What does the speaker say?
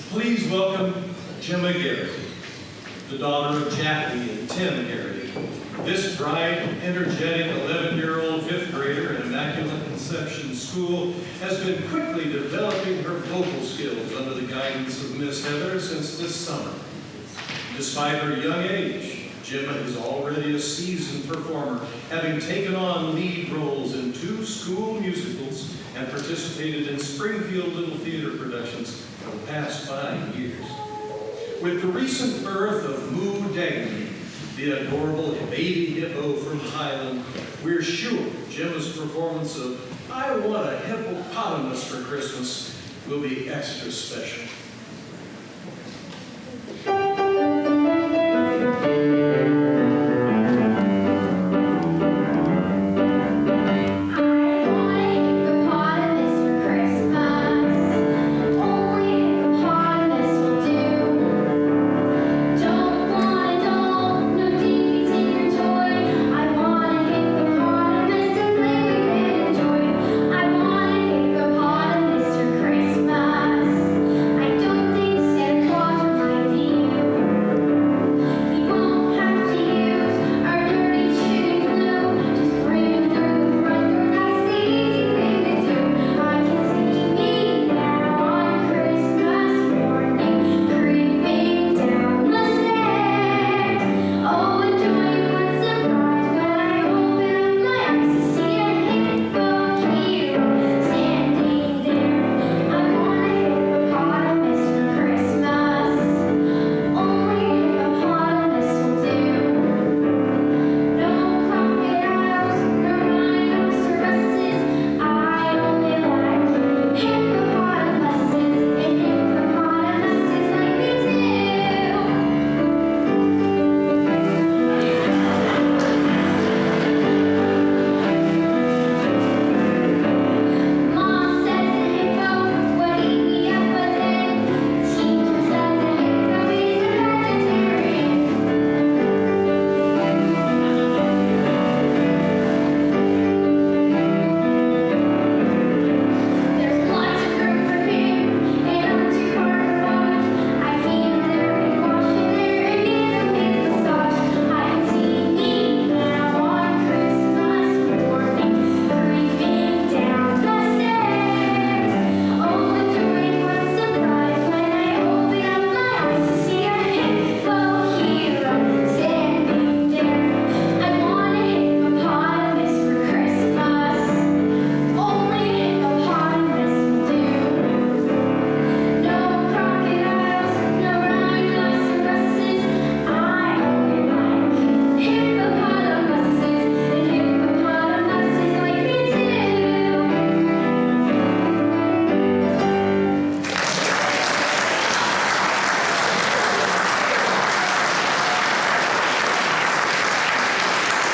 Please welcome Gemma Garrity, the daughter of Jackie and Tim Garrity. This bright, energetic 11-year-old fifth grader in Immaculate Conception School has been quickly developing her vocal skills under the guidance of Miss Heather since this summer. Despite her young age, Gemma is already a seasoned performer, having taken on lead roles in 2 school musicals and participated in Springfield Little Theater productions for the past 5 years. With the recent birth of Moo Dagny, the adorable baby hippo from Thailand, we're sure Gemma's performance of I Want a Hippopotamus for Christmas will be extra special.